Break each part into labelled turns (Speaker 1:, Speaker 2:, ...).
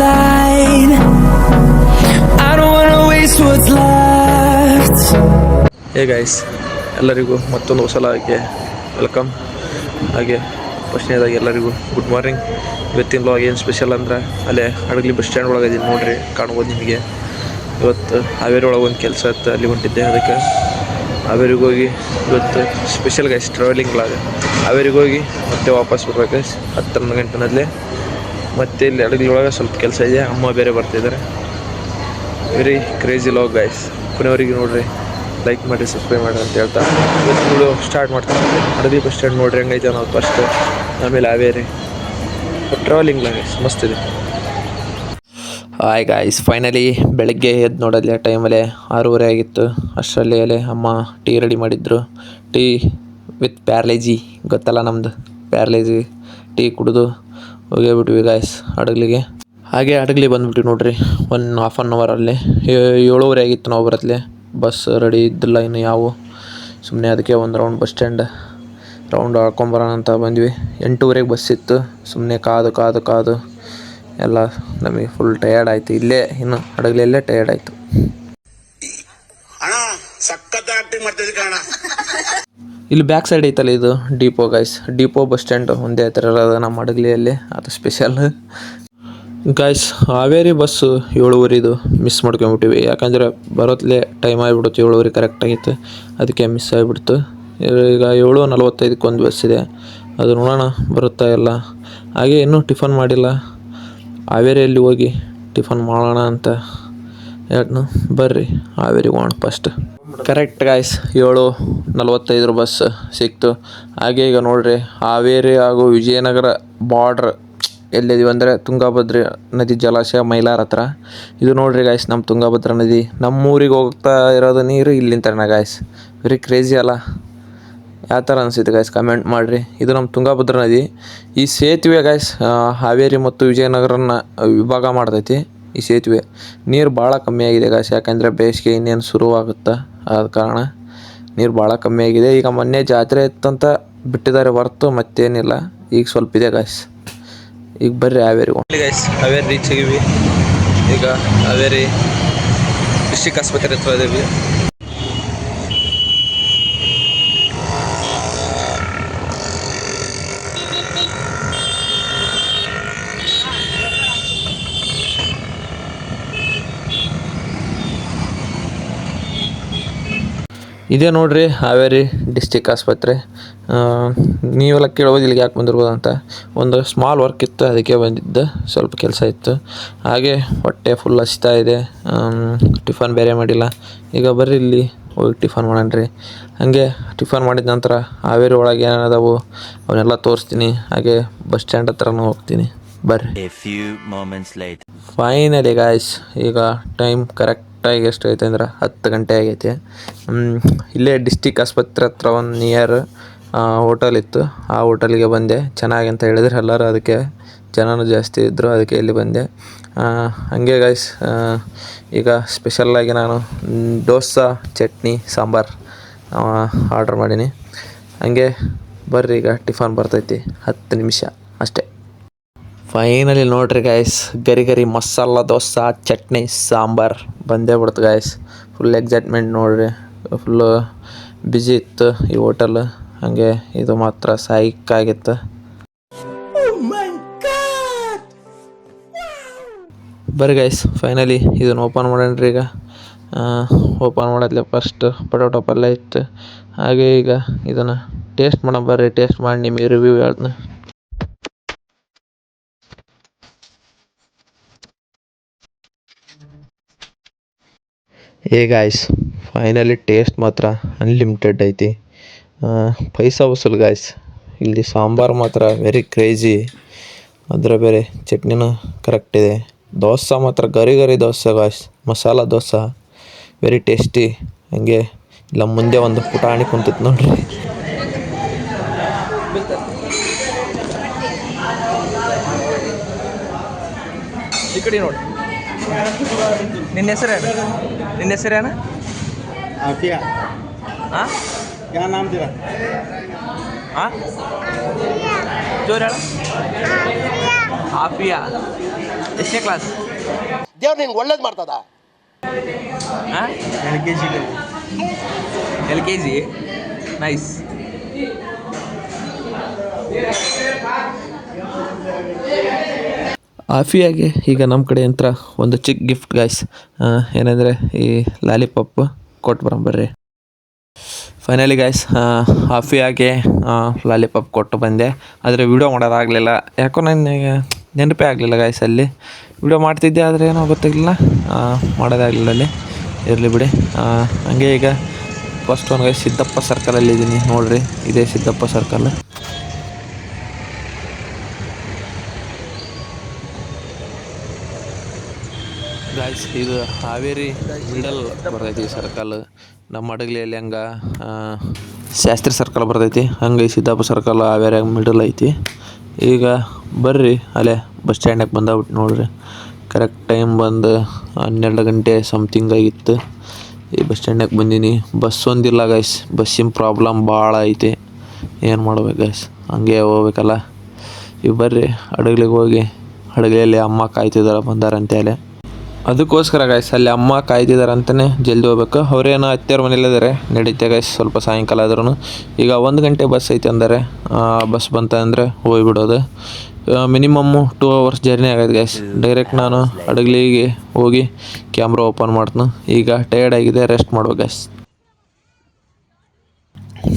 Speaker 1: side. I don't wanna waste what's left.
Speaker 2: Hey guys, ಎಲ್ಲರಿಗೂ ಮತ್ತೊಂದು ಹೊಸ ಲಾಗ್ಗೆ ವೆಲ್ಕಮ್. ಹಾಗೆ ಫಸ್ಟ್ನೇದಾಗಿ ಎಲ್ಲರಿಗೂ ಗುಡ್ ಮಾರ್ನಿಂಗ್. ಇವತ್ತಿನ ಲಾಗ್ ಏನು ಸ್ಪೆಷಲ್ ಅಂದ್ರೆ ಅಲ್ಲೇ ಹಡಗಲಿ ಬಸ್ ಸ್ಟ್ಯಾಂಡ್ ಒಳಗೆ ಇದೀನಿ ನೋಡ್ರಿ, ಕಾಣ್ಬೋದು ನಿಮಗೆ. ಇವತ್ತು ಹಾವೇರಿ ಒಳಗೆ ಒಂದು ಕೆಲಸ ಇತ್ತು, ಅಲ್ಲಿ ಹೊಂಟಿದ್ದೆ. ಅದಕ್ಕೆ ಹಾವೇರಿಗೆ ಹೋಗಿ ಇವತ್ತು ಸ್ಪೆಷಲ್ ಗೈಸ್ ಟ್ರಾವೆಲಿಂಗ್ ಲಾಗ್. ಹಾವೇರಿಗೆ ಹೋಗಿ ಮತ್ತೆ ವಾಪಸ್ ಬರ್ಬೇಕು ಗೈಸ್ 10-11 ಗಂಟೆನಲ್ಲೇ. ಮತ್ತೆ ಇಲ್ಲಿ ಹಡಗಲಿ ಒಳಗೆ ಸ್ವಲ್ಪ ಕೆಲಸ ಇದೆ, ಅಮ್ಮ ಬೇರೆ ಬರ್ತಿದ್ದಾರೆ. ವೆರಿ ಕ್ರೇಜಿ ಲಾಗ್ ಗೈಸ್, ಕೊನೆಯವರೆಗೆ ನೋಡ್ರಿ, ಲೈಕ್ ಮಾಡಿ ಸಬ್ಸ್ಕ್ರೈಬ್ ಮಾಡಿ ಅಂತ ಹೇಳ್ತಾ ಇವತ್ತು ವಿಡಿಯೋ ಸ್ಟಾರ್ಟ್ ಮಾಡ್ತೀನಿ. ಹಡಗಲಿ ಬಸ್ ಸ್ಟ್ಯಾಂಡ್ ನೋಡ್ರಿ ಹೆಂಗೈತೆ ನಾವು ಫಸ್ಟ್, ಆಮೇಲೆ ಹಾವೇರಿ ಟ್ರಾವೆಲಿಂಗ್ ಗೈಸ್ ಮಸ್ತ್ ಇದೆ. ಹಾಯ್ ಗಾಯ್ಸ್, ಫೈನಲಿ ಬೆಳಗ್ಗೆ ಎದ್ದು ನೋಡೋದ್ಲೆ ಟೈಮಲ್ಲೇ 6:30 ಆಗಿತ್ತು. ಅಷ್ಟರಲ್ಲಿ ಅಮ್ಮ ಟೀ ರೆಡಿ ಮಾಡಿದ್ರು. ಟೀ ವಿತ್ ಪ್ಯಾರ್ಲೇಜಿ, ಗೊತ್ತಲ್ಲ ನಮ್ಮದು ಪ್ಯಾರ್ಲೇಜಿ ಟೀ ಕುಡಿದು ಹೋಗೇಬಿಟ್ವಿ ಗಾಯ್ಸ್ ಹಡಗಲಿಗೆ. ಹಾಗೆ ಹಡಗಲಿ ಬಂದುಬಿಟ್ಟು ನೋಡ್ರಿ, 1.5 ಅವರಲ್ಲಿ 7:30 ಆಗಿತ್ತು ನಾವು ಬರತ್ಲೆ. ಬಸ್ ರೆಡಿ ಇದ್ದಿಲ್ಲ ಇನ್ನು ಯಾವ, ಸುಮ್ಮನೆ ಅದಕ್ಕೆ ಒಂದು ರೌಂಡ್ ಬಸ್ ಸ್ಟ್ಯಾಂಡ್ ರೌಂಡ್ ಹಾಕ್ಕೊಂಬರೋಣ ಅಂತ ಬಂದ್ವಿ. 8:30 ಬಸ್ ಇತ್ತು. ಸುಮ್ಮನೆ ಕಾದು ಎಲ್ಲ ನಮಗೆ ಫುಲ್ ಟಯರ್ಡ್ ಆಯಿತು. ಇಲ್ಲೇ ಇನ್ನು ಹಡಗಲಿಯಲ್ಲೇ ಟಯರ್ಡ್ ಆಯಿತು. ಇಲ್ಲಿ ಬ್ಯಾಕ್ ಸೈಡ್ ಐತಲ್ಲ ಇದು depot guys, depot bus stand ಒಂದೇ ಥರ ಇರೋದು ನಮ್ಮ ಹಡಗಲಿಯಲ್ಲಿ, ಅದು special guys. Haveri bus 7:30 miss ಮಾಡ್ಕೊಂಬಿಟ್ಟಿವಿ, ಯಾಕಂದರೆ ಬರೋತ್ಲೇ ಟೈಮ್ ಆಗಿಬಿಡುತ್ತೆ. 7:30 ಕರೆಕ್ಟಾಗಿತ್ತು, ಅದಕ್ಕೆ ಮಿಸ್ ಆಗಿಬಿಡ್ತು. ಈಗ 7:45 ಒಂದು ಬಸ್ ಇದೆ, ಅದು ನೋಡೋಣ ಬರುತ್ತಾ ಎಲ್ಲ. ಹಾಗೆ ಇನ್ನೂ ಟಿಫನ್ ಮಾಡಿಲ್ಲ, ಹಾವೇರಿಯಲ್ಲಿ ಹೋಗಿ ಟಿಫನ್ ಮಾಡೋಣ ಅಂತ ಹೇಳ್ನು. ಬರ್ರಿ ಹಾವೇರಿಗೆ ಹೋಗೋಣ ಫಸ್ಟ್. ಕರೆಕ್ಟ್ ಗಾಯ್ಸ್ 7:45 ಬಸ್ ಸಿಕ್ತು. ಹಾಗೆ ಈಗ ನೋಡ್ರಿ, ಹಾವೇರಿ ಹಾಗೂ ವಿಜಯನಗರ ಬಾರ್ಡ್ರ್ ಎಲ್ಲಿದ್ದೀವಿ ಅಂದರೆ ತುಂಗಭದ್ರಾ ನದಿ ಜಲಾಶಯ ಮೈಲಾರ ಹತ್ರ. ಇದು ನೋಡ್ರಿ ಗಾಯ್ಸ್ ನಮ್ಮ ತುಂಗಭದ್ರಾ ನದಿ. ನಮ್ಮೂರಿಗೆ ಹೋಗ್ತಾ ಇರೋದು ನೀರು ಇಲ್ಲಿಂತನ ಗಾಯ್ಸ್. ವೆರಿ ಕ್ರೇಜಿ ಅಲ್ಲ? ಯಾವ ಥರ ಅನಿಸಿದೆ ಗಾಯ್ಸ್ ಕಮೆಂಟ್ ಮಾಡಿರಿ. ಇದು ನಮ್ಮ ತುಂಗಭದ್ರಾ ನದಿ. ಈ ಸೇತುವೆ ಗಾಯ್ಸ್ ಹಾವೇರಿ ಮತ್ತು ವಿಜಯನಗರನ ವಿಭಾಗ ಮಾಡ್ತೈತಿ ಈ ಸೇತುವೆ. ನೀರು ಭಾಳ ಕಮ್ಮಿ ಆಗಿದೆ ಗಾಯ್ಸ್, ಯಾಕಂದರೆ ಬೇಸಿಗೆ ಇನ್ನೇನು ಶುರುವಾಗುತ್ತೆ, ಆದ ಕಾರಣ ನೀರು ಭಾಳ ಕಮ್ಮಿ ಆಗಿದೆ. ಈಗ ಮೊನ್ನೆ ಜಾತ್ರೆ ಇತ್ತಂತ ಬಿಟ್ಟಿದ್ದಾರೆ ಹೊರತು ಮತ್ತೇನಿಲ್ಲ, ಈಗ ಸ್ವಲ್ಪ ಇದೆ ಗಾಯ್ಸ್. ಈಗ ಬರ್ರಿ ಹಾವೇರಿ ಗೈಸ್, ಹಾವೇರಿ ರೀಚ್ ಆಗಿವಿ. ಈಗ ಹಾವೇರಿ ಡಿಸ್ಟ್ರಿಕ್ಟ್ ಆಸ್ಪತ್ರೆ ಹತ್ರ ಇದ್ದೀವಿ. ಇದೇ ನೋಡ್ರಿ ಹಾವೇರಿ ಡಿಸ್ಟಿಕ್ ಆಸ್ಪತ್ರೆ. ನೀವೆಲ್ಲ ಕೇಳ್ಬೋದು ಇಲ್ಲಿಗೆ ಯಾಕೆ ಬಂದಿರ್ಬೋದು ಅಂತ. ಒಂದು ಸ್ಮಾಲ್ ವರ್ಕ್ ಇತ್ತು, ಅದಕ್ಕೆ ಬಂದಿದ್ದು, ಸ್ವಲ್ಪ ಕೆಲಸ ಇತ್ತು. ಹಾಗೆ ಹೊಟ್ಟೆ ಫುಲ್ ಹಸಿತಾ ಇದೆ, ಟಿಫನ್ ಬೇರೆ ಮಾಡಿಲ್ಲ. ಈಗ ಬರ್ರಿ ಇಲ್ಲಿ ಹೋಗಿ ಟಿಫನ್ ಮಾಡೋಣ್ರಿ. ಹಾಗೆ ಟಿಫನ್ ಮಾಡಿದ ನಂತರ ಹಾವೇರಿ ಒಳಗೆ ಏನೇನದಾವು ಅವನ್ನೆಲ್ಲ ತೋರಿಸ್ತೀನಿ. ಹಾಗೆ ಬಸ್ ಸ್ಟ್ಯಾಂಡ್ ಹತ್ರನೂ ಹೋಗ್ತೀನಿ, ಬರ್ರಿ. ಫೈನಲಿ ಗಾಯ್ಸ್, ಈಗ ಟೈಮ್ ಕರೆಕ್ಟಾಗಿ ಎಷ್ಟು ಐತೆ ಅಂದ್ರೆ 10 ಗಂಟೆ ಆಗೈತೆ. ಇಲ್ಲೇ ಡಿಸ್ಟಿಕ್ ಆಸ್ಪತ್ರೆ ಹತ್ರ ಒಂದು ನಿಯರ್ ಹೋಟೆಲ್ ಇತ್ತು, ಆ ಹೋಟೆಲ್ಗೆ ಬಂದೆ. ಚೆನ್ನಾಗಿ ಅಂತ ಹೇಳಿದ್ರೆ ಎಲ್ಲರೂ, ಅದಕ್ಕೆ ಜನನೂ ಜಾಸ್ತಿ ಇದ್ದರು, ಅದಕ್ಕೆ ಇಲ್ಲಿ ಬಂದೆ. ಹಾಗೆ ಗಾಯ್ಸ್, ಈಗ ಸ್ಪೆಷಲ್ಲಾಗಿ ನಾನು ದೋಸೆ ಚಟ್ನಿ ಸಾಂಬಾರು ಆರ್ಡ್ರ್ ಮಾಡೀನಿ. ಹಾಗೆ ಬರ್ರಿ, ಈಗ ಟಿಫನ್ ಬರ್ತೈತಿ 10 ನಿಮಿಷ ಅಷ್ಟೇ. ಫೈನಲಿ ನೋಡ್ರಿ ಗಾಯ್ಸ್, ಗರಿ ಮಸಾಲ ದೋಸೆ ಚಟ್ನಿ ಸಾಂಬಾರು ಬಂದೇ ಬಿಡ್ತು ಗಾಯ್ಸ್. ಫುಲ್ ಎಕ್ಸೈಟ್ಮೆಂಟ್ ನೋಡ್ರಿ, ಫುಲ್ಲು ಬ್ಯುಸಿ ಇತ್ತು ಈ ಹೋಟೆಲ್. ಹಾಗೆ ಇದು ಮಾತ್ರ ಸಾಯಿಕಾಗಿತ್ತು. ಬರ್ರಿ ಗೈಸ್, ಫೈನಲಿ ಇದನ್ನು ಓಪನ್ ಮಾಡೋಣ್ರಿ. ಈಗ ಓಪನ್ ಮಾಡೋದ್ಲೆ ಫಸ್ಟ್ ಪೊಟೊಟೊ ಪಲ್ಯ ಇತ್ತು. ಹಾಗೆ ಈಗ ಇದನ್ನು ಟೇಸ್ಟ್ ಮಾಡೋಣ ಬರ್ರಿ. ಟೇಸ್ಟ್ ಮಾಡಿ ನಿಮಗೆ ರಿವ್ಯೂ ಹೇಳ್ತೀನಿ. ಗಾಯ್ಸ್, ಫೈನಲಿ ಟೇಸ್ಟ್ ಮಾತ್ರ ಅನ್ಲಿಮಿಟೆಡ್ ಐತಿ, ಪೈಸಾ ವಸೂಲ್ ಗಾಯ್ಸ್. ಇಲ್ಲಿ ಸಾಂಬಾರು ಮಾತ್ರ ವೆರಿ ಕ್ರೇಜಿ, ಅದರ ಬೇರೆ ಚಟ್ನಿನೂ ಕರೆಕ್ಟ್ ಇದೆ. ದೋಸೆ ಮಾತ್ರ ಗರಿ dosa guys, masala dosa very tasty. ಹಾಗೆ ಇಲ್ಲ ಮುಂದೆ ಒಂದು ಪುಟಾಣಿ ಕುಂತಿತ್ತು ನೋಡ್ರಿ. ಈ ಕಡೆ ನೋಡಿ, ನಿನ್ನ ಹೆಸರೇನು?
Speaker 3: आफिया।
Speaker 2: हाँ,
Speaker 3: क्या नाम तेरा?
Speaker 2: हाँ, जोर है। ಆಫಿಯಾ ಎಷ್ಟನೇ ಕ್ಲಾಸ್?
Speaker 4: ದೇವ್ರು ನಿನ್ಗೆ ಒಳ್ಳೇದು ಮಾಡ್ತದ.
Speaker 2: LKG nice. ಆಫಿಯಾಗೆ ಈಗ ನಮ್ಮ ಕಡೆ ಯಂತ್ರ ಒಂದು ಚಿಕ್ಕ ಗಿಫ್ಟ್ ಗಾಯ್ಸ್. ಏನಂದರೆ ಈ ಲಾಲಿಪಾಪ್ ಕೊಟ್ಟು ಬರಂಬರ್ರಿ. ಫೈನಲಿ ಗಾಯ್ಸ್ ಆಫಿಯಾಗೆ ಲಾಲಿಪಾಪ್ ಕೊಟ್ಟು ಬಂದೆ. ಆದರೆ ವಿಡಿಯೋ ಮಾಡೋದಾಗಲಿಲ್ಲ, ಯಾಕೋ ನನಗೆ ನೆನಪೇ ಆಗಲಿಲ್ಲ ಗಾಯ್ಸ್. ಅಲ್ಲಿ ವಿಡಿಯೋ ಮಾಡ್ತಿದ್ದೆ ಆದರೆ ಏನೋ ಗೊತ್ತಾಗಲಿಲ್ಲ, ಮಾಡೋದಾಗಲಿಲ್ಲ ಅಲ್ಲಿ. ಇರಲಿ ಬಿಡಿ. ಹಂಗೆ ಈಗ ಫಸ್ಟ್ ಒಂದು ಗಾಯ್ಸ್ ಸಿದ್ದಪ್ಪ ಸರ್ಕಲಲ್ಲಿ ಇದ್ದೀನಿ ನೋಡಿರಿ, ಇದೇ ಸಿದ್ದಪ್ಪ ಸರ್ಕಲ್. ಗಾಯ್ಸ್ ಇದು ಹಾವೇರಿ ಮಿಡಲ್ ಬರ್ತೈತಿ ಸರ್ಕಲ್. ನಮ್ಮ ಹಡಗಲಿಯಲ್ಲಿ ಹಂಗೆ ಶಾಸ್ತ್ರಿ ಸರ್ಕಲ್ ಬರ್ತೈತಿ, ಹಂಗೆ ಸಿದ್ದಾಪುರ ಸರ್ಕಲ್ ಹಾವೇರಿಯಾಗ ಮಿಡಲ್ ಐತಿ. ಈಗ ಬರ್ರಿ ಅಲ್ಲೇ ಬಸ್ ಸ್ಟ್ಯಾಂಡಾಗ ಬಂದಾಗ್ಬಿಟ್ಟು ನೋಡ್ರಿ. ಕರೆಕ್ಟ್ ಟೈಮ್ ಬಂದು 12 ಗಂಟೆ ಸಮಥಿಂಗ್ ಆಗಿತ್ತು. ಈ ಬಸ್ ಸ್ಟ್ಯಾಂಡಾಗ ಬಂದೀನಿ. ಬಸ್ ಒಂದಿಲ್ಲ ಗಾಯ್ಸ್, ಬಸ್ಸಿನ ಪ್ರಾಬ್ಲಮ್ ಭಾಳ ಐತಿ. ಏನು ಮಾಡ್ಬೇಕು ಗಾಯ್ಸ್, ಹಂಗೆ ಹೋಗ್ಬೇಕಲ್ಲ. ಈಗ ಬರ್ರಿ ಹಡಗ್ಲಿಗೆ ಹೋಗಿ, ಹಡಗಲಿಯಲ್ಲಿ ಅಮ್ಮ ಕಾಯ್ತಿದ್ದಾರೆ ಬಂದಾರಂತೇಳಿ. ಅದಕ್ಕೋಸ್ಕರ ಗಾಯ್ಸ್ ಅಲ್ಲಿ ಅಮ್ಮ ಕಾಯ್ತಿದ್ದಾರೆ ಅಂತಲೇ ಜಲ್ದಿ ಹೋಗ್ಬೇಕು. ಅವರೇನೋ ಅತ್ತೆಯವ್ರ ಮನೇಲಿದ್ದಾರೆ, ನಡೀತೆ ಗಾಯ್ಸ್ ಸ್ವಲ್ಪ ಸಾಯಂಕಾಲ ಆದ್ರೂ. ಈಗ 1 ಗಂಟೆ ಬಸ್ ಐತೆ ಅಂದರೆ ಬಸ್ ಬಂತ ಅಂದರೆ ಹೋಗ್ಬಿಡೋದು. ಮಿನಿಮಮ್ಮು 2 ಅವರ್ಸ್ ಜರ್ನಿ ಆಗೈತೆ ಗಾಯ್ಸ್. ಡೈರೆಕ್ಟ್ ನಾನು ಹಡಗಲಿಗೆ ಹೋಗಿ ಕ್ಯಾಮ್ರಾ ಓಪನ್ ಮಾಡ್ತೀನಿ. ಈಗ ಟಯರ್ಡ್ ಆಗಿದೆ, ರೆಸ್ಟ್ ಮಾಡ್ಬೇಕು ಗಾಯ್ಸ್.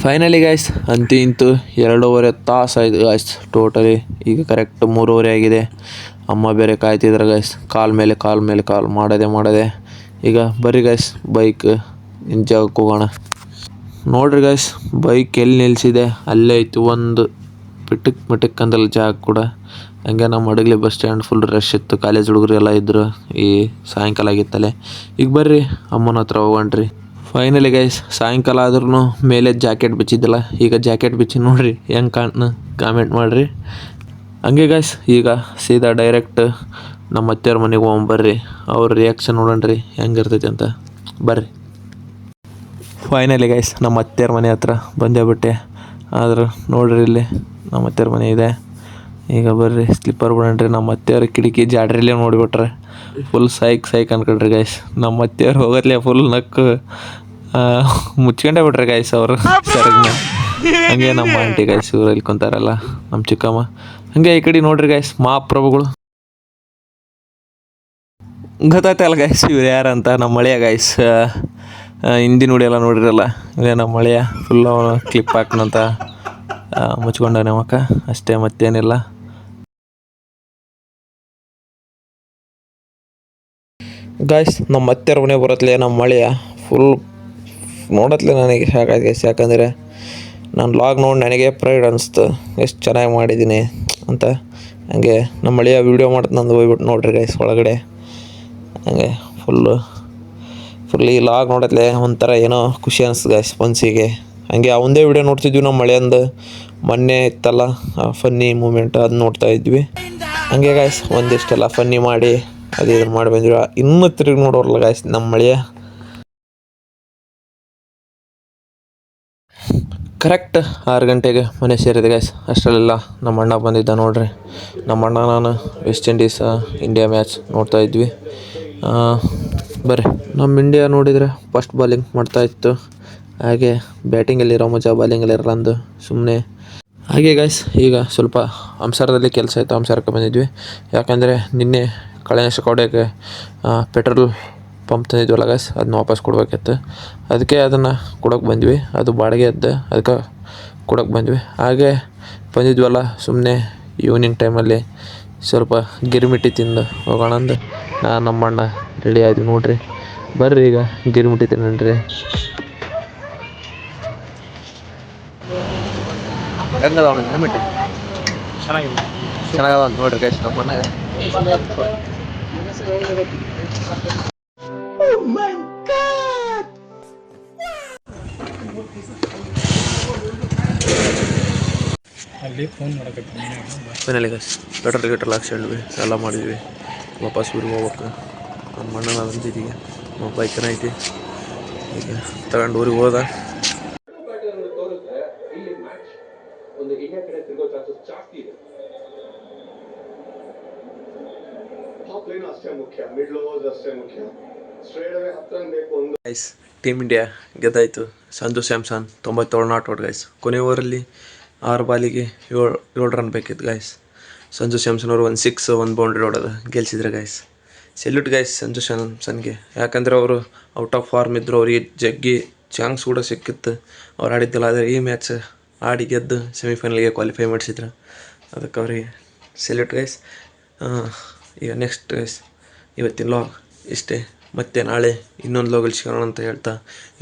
Speaker 2: ಫೈನಲಿ ಗಾಯ್ಸ್ ಅಂತೂ ಇಂತೂ 2.5 ತಾಸು ಆಯ್ತು ಗಾಯ್ಸ್ ಟೋಟಲಿ. ಈಗ ಕರೆಕ್ಟ್ 3:30 ಆಗಿದೆ. ಅಮ್ಮ ಬೇರೆ ಕಾಯ್ತಿದ್ರು ಗಾಯ್ಸ್, ಕಾಲ್ ಮೇಲೆ ಕಾಲ್ ಮಾಡದೆ. ಈಗ ಬರ್ರಿ ಗಾಯ್ಸ್ ಬೈಕ್ ಇನ್ನು ಜಾಗಕ್ಕೆ ಹೋಗೋಣ. ನೋಡ್ರಿ ಗಾಯ್ಸ್ ಬೈಕ್ ಎಲ್ಲಿ ನಿಲ್ಲಿಸಿದೆ ಅಲ್ಲೇ ಐತಿ ಒಂದು ಮಿಟಕ್ ಅಂದಲ್ಲಿ ಜಾಗ ಕೂಡ. ಹಂಗೆ ನಮ್ಮ Hadagali bus stand full rush ಇತ್ತು, ಕಾಲೇಜ್ ಹುಡುಗರು ಎಲ್ಲ ಇದ್ದರು. ಈ ಸಾಯಂಕಾಲ ಆಗಿತ್ತಲ್ಲೇ. ಈಗ ಬರ್ರಿ ಅಮ್ಮನ ಹತ್ರ ಹೋಗೋಣ್ರಿ. ಫೈನಲಿ ಗೈಸ್ ಸಾಯಂಕಾಲ ಆದ್ರೂ ಮೇಲೆ ಜಾಕೆಟ್ ಬಿಚ್ಚಿದ್ದಿಲ್ಲ, ಈಗ ಜಾಕೆಟ್ ಬಿಚ್ಚಿ ನೋಡ್ರಿ ಹೆಂಗೆ ಕಾಣ್ನ ಕಾಮೆಂಟ್ ಮಾಡಿರಿ. ಹಂಗೆ ಗೈಸ್ ಈಗ ಸೀದಾ ಡೈರೆಕ್ಟ್ ನಮ್ಮ ಅತ್ತೆಯವ್ರ ಮನೆಗೆ ಹೋಗ್ಬರ್ರಿ, ಅವ್ರ ರಿಯಾಕ್ಷನ್ ನೋಡೋಣ್ರಿ ಹೆಂಗಿರ್ತೈತಿ ಅಂತ. ಬರ್ರಿ. ಫೈನಲಿ ಗೈಸ್ ನಮ್ಮ ಅತ್ತೆಯವ್ರ ಮನೆ ಹತ್ರ ಬಂದೇ ಬಿಟ್ಟೆ. ಆದ್ರೆ ನೋಡ್ರಿ ಇಲ್ಲಿ ನಮ್ಮ ಅತ್ತೆಯವ್ರ ಮನೆ ಇದೆ. ಈಗ ಬರ್ರಿ ಸ್ಲಿಪ್ಪರ್ ಬಿಡೋಣ್ರಿ. ನಮ್ಮ ಅತ್ತೆಯವ್ರ ಕಿಟಕಿ ಜಾಡ್ರಿಲೇ ನೋಡಿಬಿಟ್ರೆ ಫುಲ್ ಸೈಕ್ ಅನ್ಕೊಳ್ರಿ ಗೈಸ್. ನಮ್ಮ ಅತ್ತೆಯವ್ರು ಹೋಗತ್ಲೆ ಫುಲ್ ನಕ್ಕು ಮುಚ್ಕೊಂಡೇ ಬಿಟ್ರೆ ಗೈಸ್ ಅವರು ಸರಗ್ನ. ಹಂಗೆ ನಮ್ಮ ಆಂಟಿ ಗೈಸ್ ಇವ್ರು ಇಲ್ಲಿ ಕುಂತಾರಲ್ಲ ನಮ್ಮ ಚಿಕ್ಕಮ್ಮ. ಹಂಗೆ ಈ ಕಡೆ ನೋಡ್ರಿ ಗೈಸ್ ಮಹಾಪ್ರಭುಗಳು. ಗೊತ್ತಾಯ್ತಲ್ಲ ಗೈಸ್ ಇವ್ರು ಯಾರಂತ, ನಮ್ಮ ಮಳೆಯ ಗೈಸ್. ಹಿಂದಿ ನುಡಿಯೆಲ್ಲ ನೋಡಿರಲ್ಲ, ಇದೇ ನಮ್ಮ ಮಳೆಯ. ಫುಲ್ ಅವನು ಕ್ಲಿಪ್ ಹಾಕ್ನಂತ ಮುಚ್ಕೊಂಡವನೇ ಮಕ್ಕ, ಅಷ್ಟೇ ಮತ್ತೇನಿಲ್ಲ. ಗಾಯ್ಸ್ ನಮ್ಮ ಅತ್ತೆಯವ್ರ ಮನೆ ಬರತ್ಲೆ ನಮ್ಮ ಮಳೆಯ ಫುಲ್ ನೋಡತ್ಲೆ ನನಗೆ ಸಾಕಾಯ್ತು ಗೈಸ್. ಯಾಕಂದರೆ ನಾನು ಲಾಗ್ ನೋಡಿ ನನಗೆ ಪ್ರೈಡ್ ಅನಿಸ್ತು, ಎಷ್ಟು ಚೆನ್ನಾಗಿ ಮಾಡಿದ್ದೀನಿ ಅಂತ. ಹಂಗೆ ನಮ್ಮ ಮಳೆಯ ವೀಡಿಯೋ ಮಾಡ್ತು ನಂದು ಹೋಗ್ಬಿಟ್ಟು ನೋಡ್ರಿ ಗೈಸ್ ಒಳಗಡೆ. ಹಂಗೆ ಫುಲ್ ಈ ಲಾಗ್ ನೋಡತ್ಲೆ ಒಂಥರ ಏನೋ ಖುಷಿ ಅನಿಸ್ತು ಗೈಸ್ ಮನ್ಸಿಗೆ. ಹಂಗೆ ಅವಂದೇ ವೀಡಿಯೋ ನೋಡ್ತಿದ್ವಿ ನಮ್ಮ ಮಳೆಯಂದು. ಮೊನ್ನೆ ಇತ್ತಲ್ಲ ಫನ್ನಿ ಮೂಮೆಂಟ್ ಅದು ನೋಡ್ತಾ ಇದ್ವಿ. ಹಂಗೆ ಗಾಯ್ಸ್ ಒಂದಿಷ್ಟೆಲ್ಲ ಫನ್ನಿ ಮಾಡಿ ಅದು ಇದನ್ನು ಮಾಡಿ ಬಂದಿರೋ. ಇನ್ನೂ ತಿರುಗಿ ನೋಡೋರಲ್ಲ ಗಾಯ್ಸ್ ನಮ್ಮ ಮಳೆಯ. ಕರೆಕ್ಟ್ 6 ಗಂಟೆಗೆ ಮನೆ ಸೇರಿದೆ ಗಾಯ್ಸ್. ಅಷ್ಟರಲ್ಲೆಲ್ಲ ನಮ್ಮ ಅಣ್ಣ ಬಂದಿದ್ದ ನೋಡ್ರಿ. ನಮ್ಮ ಅಣ್ಣ ನಾನು ವೆಸ್ಟ್ ಇಂಡೀಸ್ ಇಂಡಿಯಾ ಮ್ಯಾಚ್ ನೋಡ್ತಾ ಇದ್ವಿ. ಬರ್ರಿ ನಮ್ಮ ಇಂಡಿಯಾ ನೋಡಿದರೆ ಫಸ್ಟ್ ಬಾಲಿಂಗ್ ಮಾಡ್ತಾಯಿತ್ತು. ಹಾಗೆ ಬ್ಯಾಟಿಂಗಲ್ಲಿರೋ ಮಜಾ ಬಾಲಿಂಗಲ್ಲಿರಲ್ಲ ಅಂದು ಸುಮ್ಮನೆ. ಹಾಗೆ ಗಾಯ್ಸ್ ಈಗ ಸ್ವಲ್ಪ ಅಂಸಾರದಲ್ಲಿ ಕೆಲಸ ಇತ್ತು, ಅಂಸಾರಕ್ಕೆ ಬಂದಿದ್ವಿ. ಯಾಕಂದರೆ ನಿನ್ನೆ ಕಳೆನಷ್ಟು ಕೊಡೋಕ್ಕೆ ಪೆಟ್ರೋಲ್ ಪಂಪ್ ತಂದಿದ್ವಲ್ಲ ಗಾಯ್ಸ್, ಅದನ್ನ ವಾಪಸ್ ಕೊಡ್ಬೇಕಿತ್ತು. ಅದಕ್ಕೆ ಅದನ್ನು ಕೊಡೋಕೆ ಬಂದ್ವಿ. ಅದು ಬಾಡಿಗೆ ಇದ್ದ, ಅದಕ್ಕೆ ಕೊಡೋಕೆ ಬಂದ್ವಿ. ಹಾಗೆ ಬಂದಿದ್ವಲ್ಲ ಸುಮ್ಮನೆ ಈವ್ನಿಂಗ್ ಟೈಮಲ್ಲಿ ಸ್ವಲ್ಪ ಗಿರ್ಮಿಟ್ಟಿ ತಿಂದು ಹೋಗೋಣ ಅಂದು ನಾನು ನಮ್ಮ ಅಣ್ಣ ರೆಡಿ ಆದ್ವಿ ನೋಡ್ರಿ. ಬರ್ರಿ ಈಗ ಗಿರ್ಮಿಟ್ಟಿ ತಿನ್ನಣ್ರಿ. ಹೆಂಗದ ಗಿರ್ಮಿಟ್ಟಿ? ಚೆನ್ನಾಗದ ಅಂತ ನೋಡ್ರಿ ಗೈಸ್ ನಮ್ಮ ಅಣ್ಣಗೆ. ಫೈನಲಿ ಗೈಸ್ ಪೆಟ್ರೋಲ್ ಹಾಕ್ಸ್ಕೊಂಡ್ವಿ, ಎಲ್ಲ ಮಾಡಿದ್ವಿ. ವಾಪಸ್ ಊರಿಗೆ ಹೋಗ್ಬೇಕು. ನಮ್ಮ ಅಣ್ಣನ ಅಂತಿದ್ದೀವಿ ಬೈಕನ ಐತಿ, ಈಗ ತಗೊಂಡು ಊರಿಗೆ ಹೋದ.
Speaker 5: ಟಾಪ್ ಲೈನ್ ಅಷ್ಟೇ ಮುಖ್ಯ, ಮಿಡ್ಲ್ ಓವರ್ಸ್ ಅಷ್ಟೇ ಮುಖ್ಯ. ಸ್ಟ್ರೇಟ್ ಅವೇ 10 ರನ್ ಬೇಕು. ಒಂದು
Speaker 2: ಗೈಸ್ ಟೀಮ್ ಇಂಡಿಯಾ ಗೆದ್ದಾಯಿತು. Sanju Samson 97 not out guys. ಕೊನೆ ಓವರಲ್ಲಿ 6 ಬಾಲಿಗೆ 7 ರನ್ ಬೇಕಿತ್ತು ಗೈಸ್. ಸಂಜು ಸ್ಯಾಮ್ಸನ್ ಅವರು 1 6 1 ಬೌಂಡ್ರಿ ಹೊಡೆದು ಗೆಲ್ಸಿದ್ರೆ ಗೈಸ್. ಸೆಲ್ಯೂಟ್ ಗೈಸ್ ಸಂಜು ಸ್ಯಾಮ್ಸನ್ಗೆ. ಯಾಕಂದರೆ ಅವರು ಔಟ್ ಆಫ್ ಫಾರ್ಮ್ ಇದ್ದರು, ಅವರಿಗೆ ಜಗ್ಗಿ ಚಾನ್ಸ್ ಕೂಡ ಸಿಕ್ಕಿತ್ತು ಅವ್ರು ಆಡಿದ್ದಿಲ್ಲ. ಆದರೆ ಈ ಮ್ಯಾಚ್ ಆಡಿ ಗೆದ್ದು ಸೆಮಿಫೈನಲ್ಗೆ ಕ್ವಾಲಿಫೈ ಮಾಡಿಸಿದ್ರು. ಅದಕ್ಕೆ ಅವರಿಗೆ ಸೆಲ್ಯೂಟ್ ಗೈಸ್. ಈಗ ನೆಕ್ಸ್ಟ್ ಗೈಸ್ ಇವತ್ತಿನ ಲಾಗ್ ಇಷ್ಟೇ. ಮತ್ತೆ ನಾಳೆ ಇನ್ನೊಂದು ಲಾಗಲ್ಲಿ ಸಿಗೋಣ ಅಂತ ಹೇಳ್ತಾ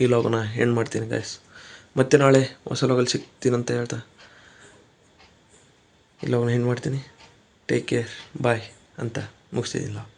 Speaker 2: ಈ ಲಾಗನ್ನ ಎಂಡ್ ಮಾಡ್ತೀನಿ ಗೈಸ್. ಮತ್ತೆ ನಾಳೆ ಹೊಸ ಲಾಗಲ್ಲಿ ಸಿಗ್ತೀನಂತ ಹೇಳ್ತಾ ಈ ಲಾಗನ್ನ ಎಂಡ್ ಮಾಡ್ತೀನಿ. ಟೇಕ್ ಕೇರ್, ಬಾಯ್ ಅಂತ ಮುಗಿಸ್ತಿದ್ದೀನಿ ಲಾಗ್.